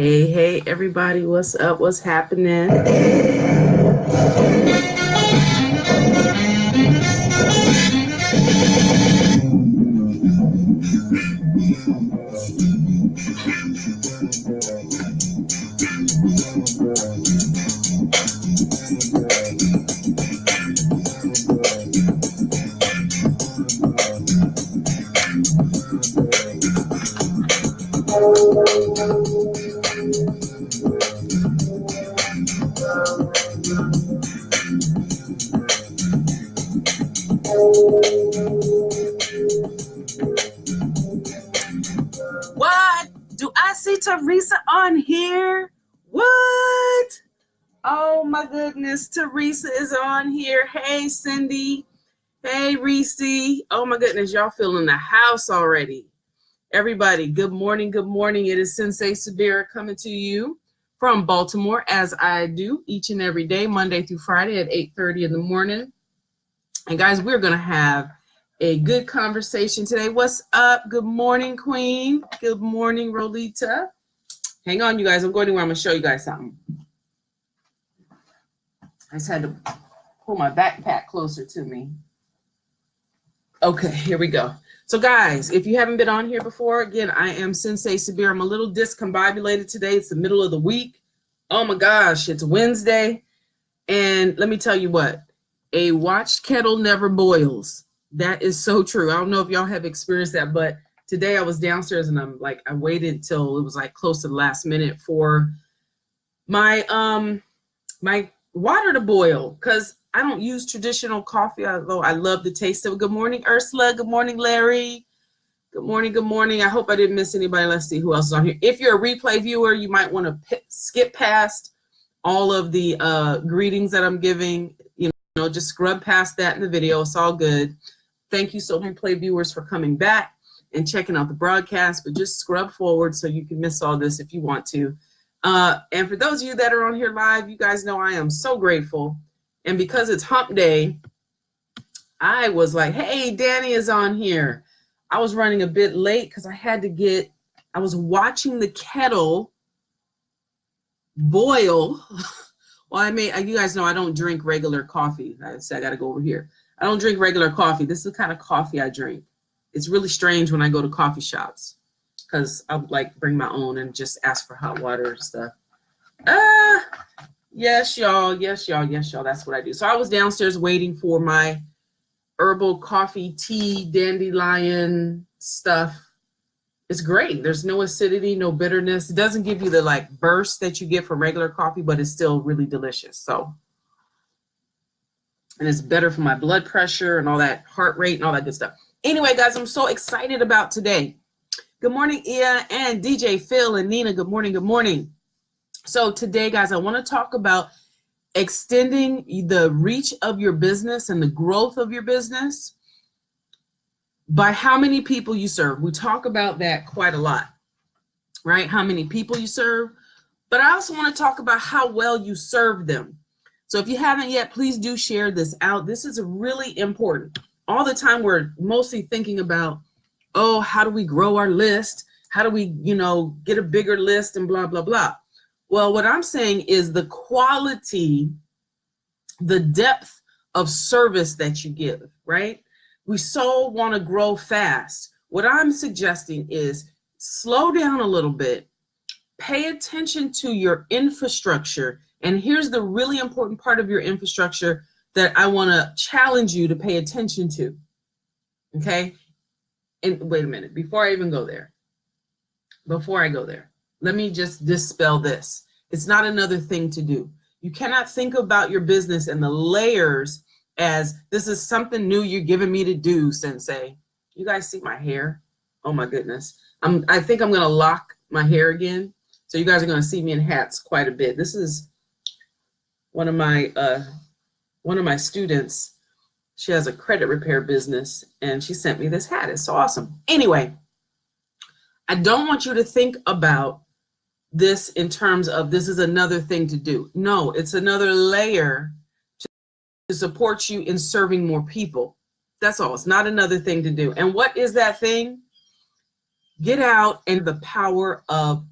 Hey, everybody, what's up? What's happening? What? Do I see Teresa on here? What? Oh my goodness, Teresa is on here. Hey, Cindy. Hey, Reese. Oh my goodness, y'all feeling the house already. Everybody, good morning. Good morning. It is Sensei Sabira coming to you from Baltimore, as I do each and every day, Monday through Friday at 8:30 in the morning. And guys, we're going to have a good conversation today. What's up? Good morning, Queen. Good morning, Rolita. Hang on, you guys. I'm going to where I'm going to show you guys something. I just had to pull my backpack closer to me. Okay, here we go. So guys, if you haven't been on here before, again, I am Sensei Sabir. I'm a little discombobulated today. It's the middle of the week. Oh my gosh, it's Wednesday. And let me tell you what, a watched kettle never boils. That is so true. I don't know if y'all have experienced that, but today I was downstairs and I waited till it was like close to the last minute for my my water to boil, because I don't use traditional coffee, although I love the taste of it. Good morning, Ursula. Good morning, Larry. Good morning. Good morning. I hope I didn't miss anybody. Let's see who else is on here. If you're a replay viewer, you might want to skip past all of the greetings that I'm giving. You know, just scrub past that in the video. It's all good. Thank you so much, replay viewers, for coming back and checking out the broadcast. But just scrub forward so you can miss all this if you want to. And for those of you that are on here live, you guys know I am so grateful. And because it's hump day, I was like, hey, Danny is on here. I was running a bit late because I was watching the kettle boil. Well, you guys know I don't drink regular coffee. I said I got to go over here. I don't drink regular coffee. This is the kind of coffee I drink. It's really strange when I go to coffee shops, because I would like bring my own and just ask for hot water and stuff. Yes, y'all. Yes, y'all. Yes, y'all. That's what I do. So I was downstairs waiting for my herbal coffee, tea, dandelion stuff. It's great. There's no acidity, no bitterness. It doesn't give you the like burst that you get from regular coffee, but it's still really delicious. So, and it's better for my blood pressure and all that heart rate and all that good stuff. Anyway, guys, I'm so excited about today. Good morning, Ia and DJ Phil and Nina. Good morning. Good morning. So today, guys, I want to talk about extending the reach of your business and the growth of your business by how many people you serve. We talk about that quite a lot, right? How many people you serve. But I also want to talk about how well you serve them. So if you haven't yet, please do share this out. This is really important. All the time we're mostly thinking about, oh, how do we grow our list? How do we, get a bigger list and blah, blah, blah. Well, what I'm saying is the quality, the depth of service that you give, right? We so want to grow fast. What I'm suggesting is slow down a little bit, pay attention to your infrastructure. And here's the really important part of your infrastructure that I want to challenge you to pay attention to, okay? And wait a minute, before I go there, let me just dispel this. It's not another thing to do. You cannot think about your business and the layers as this is something new you're giving me to do, Sensei. You guys see my hair? Oh my goodness. I think I'm gonna lock my hair again. So you guys are gonna see me in hats quite a bit. This is one of my students. She has a credit repair business and she sent me this hat. It's so awesome. Anyway, I don't want you to think about this in terms of this is another thing to do. No, it's another layer to support you in serving more people. That's all. It's not another thing to do. And what is that thing? Get out and the power of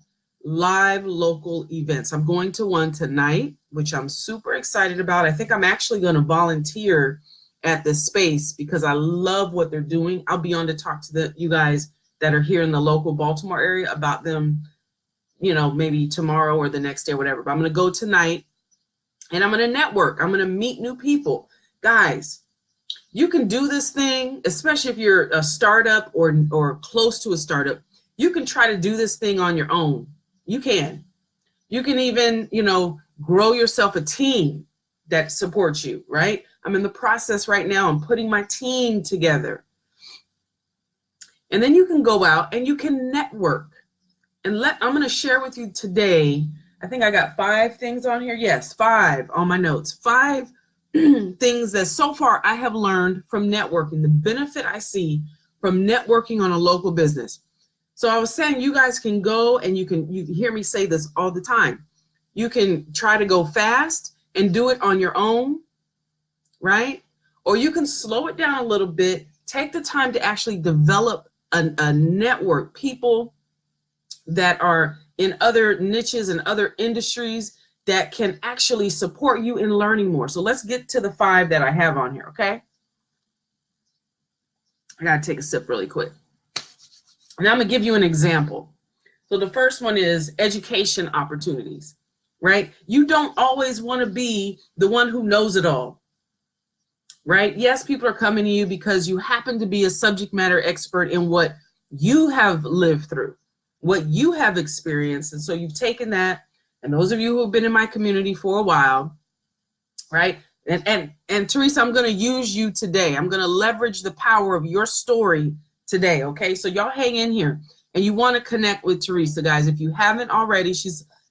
live local events. I'm going to one tonight, which I'm super excited about. I think I'm actually going to volunteer at this space because I love what they're doing. I'll be on to talk to you guys that are here in the local Baltimore area about them, you know, maybe tomorrow or the next day or whatever. But I'm going to go tonight and I'm going to network. I'm going to meet new people. Guys, you can do this thing, especially if you're a startup or close to a startup. You can try to do this thing on your own. You can. You can even, you know, grow yourself a team that supports you, right? I'm in the process right now. I'm putting my team together. And then you can go out and you can network. And I'm going to share with you today, I think I got 5 things on here. Yes, 5 on my notes. 5 things that so far I have learned from networking, the benefit I see from networking on a local business. So I was saying you guys can go and you hear me say this all the time. You can try to go fast and do it on your own, right? Or you can slow it down a little bit, take the time to actually develop a network, people that are in other niches and other industries that can actually support you in learning more. So let's get to the 5 that I have on here, okay? I gotta take a sip really quick. And I'm gonna give you an example. So the first one is education opportunities, right? You don't always wanna be the one who knows it all, right? Yes, people are coming to you because you happen to be a subject matter expert in what you have lived through, what you have experienced. And so you've taken that, and those of you who have been in my community for a while, right? And Teresa, I'm gonna use you today. I'm gonna leverage the power of your story today, okay? So y'all hang in here. And you wanna connect with Teresa, guys. If you haven't already,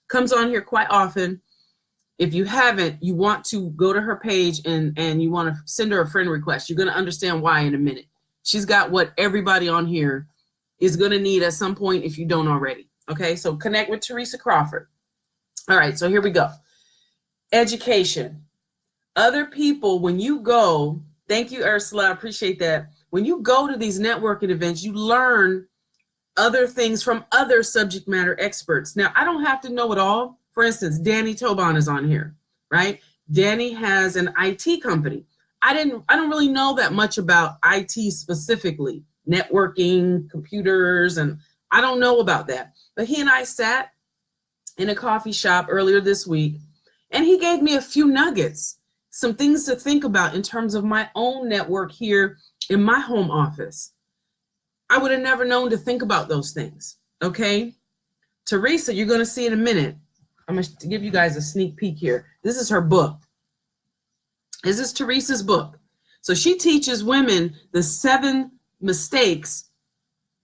comes on here quite often. If you haven't, you want to go to her page and you wanna send her a friend request. You're gonna understand why in a minute. She's got what everybody on here is gonna need at some point if you don't already, okay? So connect with Teresa Crawford. All right, so here we go. Education. Other people, when you go, thank you, Ursula, I appreciate that. When you go to these networking events, you learn other things from other subject matter experts. Now, I don't have to know it all. For instance, Danny Tobon is on here, right? Danny has an IT company. I don't really know that much about IT specifically, networking, computers, and I don't know about that. But he and I sat in a coffee shop earlier this week, and he gave me a few nuggets, some things to think about in terms of my own network here in my home office. I would have never known to think about those things, okay? Teresa, you're gonna see in a minute. I'm gonna give you guys a sneak peek here. This is her book. This is Theresas book. So she teaches women the 7 mistakes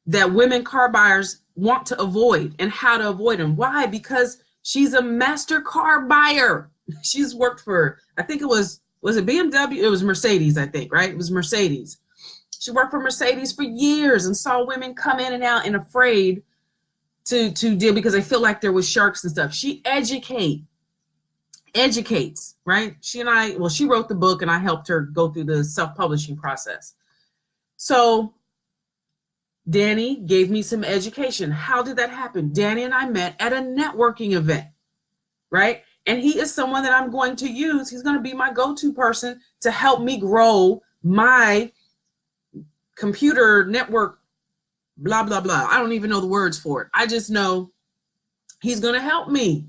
that women car buyers want to avoid and how to avoid them. Why? Because she's a master car buyer. She's worked for, I think was it BMW? It was Mercedes, I think, right? It was Mercedes. She worked for Mercedes for years and saw women come in and out and afraid to deal because they feel like there was sharks and stuff. She educates, right? She wrote the book and I helped her go through the self-publishing process. So Danny gave me some education. How did that happen? Danny and I met at a networking event, right? And he is someone that I'm going to use. He's going to be my go-to person to help me grow my computer network, blah, blah, blah. I don't even know the words for it. I just know he's going to help me,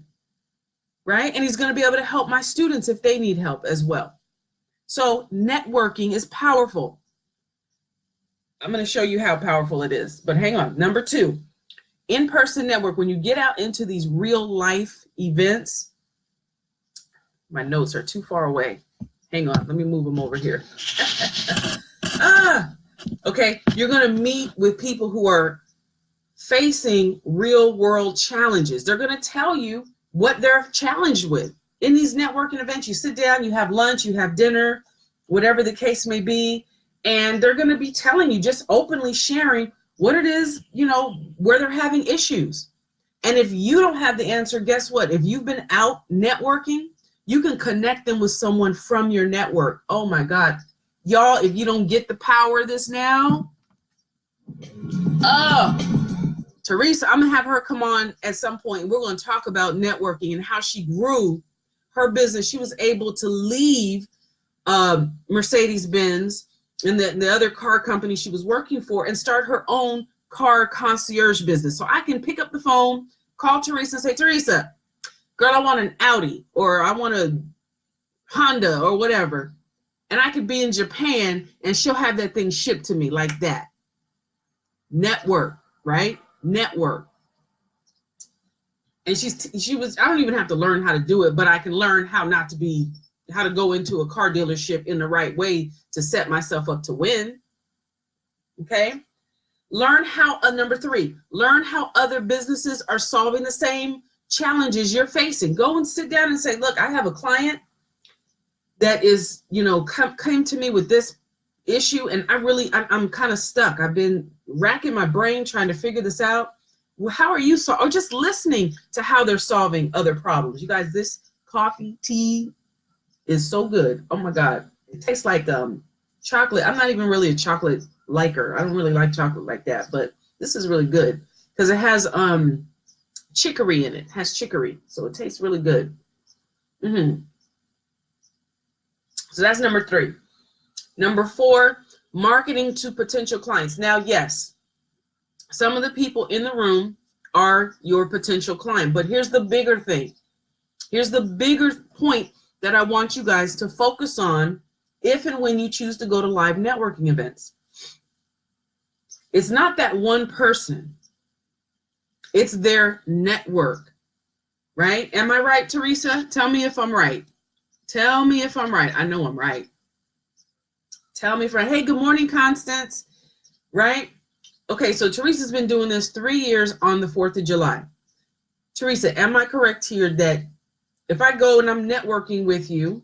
right? And he's going to be able to help my students if they need help as well. So networking is powerful. I'm going to show you how powerful it is, but hang on. Number 2, in-person network. When you get out into these real life events, my notes are too far away. Hang on, let me move them over here. Okay, you're going to meet with people who are facing real world challenges. They're going to tell you what they're challenged with. In these networking events, you sit down, you have lunch, you have dinner, whatever the case may be, and they're going to be telling you, just openly sharing what it is, you know, where they're having issues. And if you don't have the answer, guess what? If you've been out networking, you can connect them with someone from your network. Oh my God. Y'all, if you don't get the power of this now, Teresa, I'm gonna have her come on at some point. We're going to talk about networking and how she grew her business. She was able to leave Mercedes-Benz and the other car company she was working for and start her own car concierge business. So I can pick up the phone, call Teresa and say, Teresa, girl, I want an Audi, or I want a Honda, or whatever. And I could be in Japan and she'll have that thing shipped to me like that. Network, right? Network. And she was, I don't even have to learn how to do it, but I can learn how to go into a car dealership in the right way to set myself up to win. Okay. Learn how, number 3, learn how other businesses are solving the same challenges you're facing. Go and sit down and say, look, I have a client that is, came to me with this issue, and I'm kind of stuck. I've been racking my brain trying to figure this out. Well, how are you or just listening to how they're solving other problems? You guys, this coffee, tea is so good. Oh my God. It tastes like chocolate. I'm not even really a chocolate liker. I don't really like chocolate like that, but this is really good because it has chicory in it. It has chicory, so it tastes really good. So that's number 3. Number 4, marketing to potential clients. Now, yes, some of the people in the room are your potential client, but here's the bigger thing. Here's the bigger point that I want you guys to focus on if and when you choose to go to live networking events. It's not that one person. It's their network, right? Am I right, Teresa? Tell me if I'm right. Tell me if I'm right. I know I'm right. Tell me if I'm right. Hey, good morning, Constance. Right? Okay, so Teresa's been doing this 3 years on the 4th of July. Teresa, am I correct here that if I go and I'm networking with you,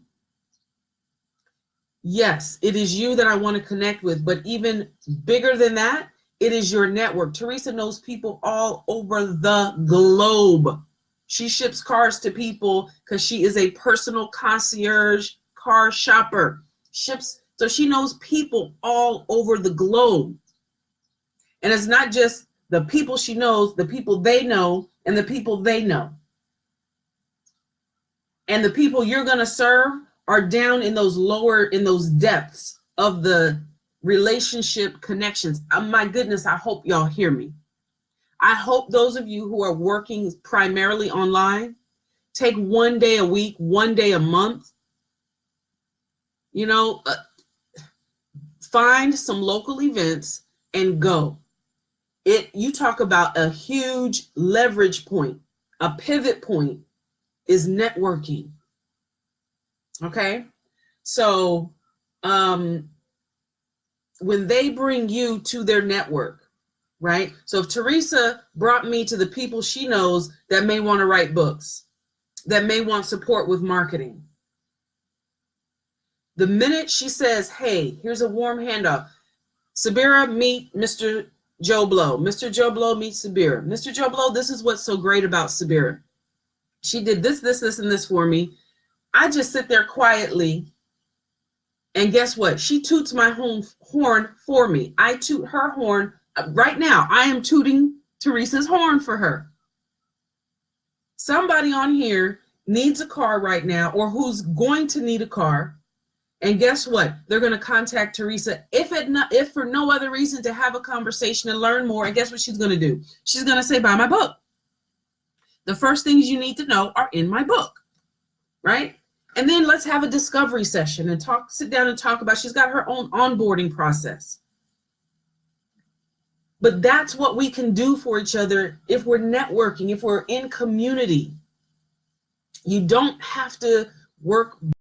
yes, it is you that I want to connect with, but even bigger than that, it is your network. Teresa knows people all over the globe. She ships cars to people because she is a personal concierge car shopper. So she knows people all over the globe. And it's not just the people she knows, the people they know, and the people they know. And the people you're going to serve are down in those depths of the relationship connections. My goodness, I hope y'all hear me. I hope those of you who are working primarily online take one day a week, one day a month, find some local events and go. You talk about a huge leverage point, a pivot point is networking. Okay. So, when they bring you to their network, right? So if Teresa brought me to the people she knows that may want to write books, that may want support with marketing, the minute she says, hey, here's a warm handoff, Sabira, meet Mr. Joe Blow. Mr. Joe Blow meets Sabira. Mr. Joe Blow, this is what's so great about Sabira. She did this, and this for me. I just sit there quietly, and guess what? She toots my horn for me. I toot her horn. Right now, I am tooting Teresa's horn for her. Somebody on here needs a car right now, or who's going to need a car. And guess what? They're going to contact Teresa, if for no other reason, to have a conversation and learn more. And guess what she's going to do? She's going to say, buy my book. The first things you need to know are in my book, right? And then let's have a discovery session and sit down and talk about, she's got her own onboarding process. But that's what we can do for each other if we're networking, if we're in community. You don't have to work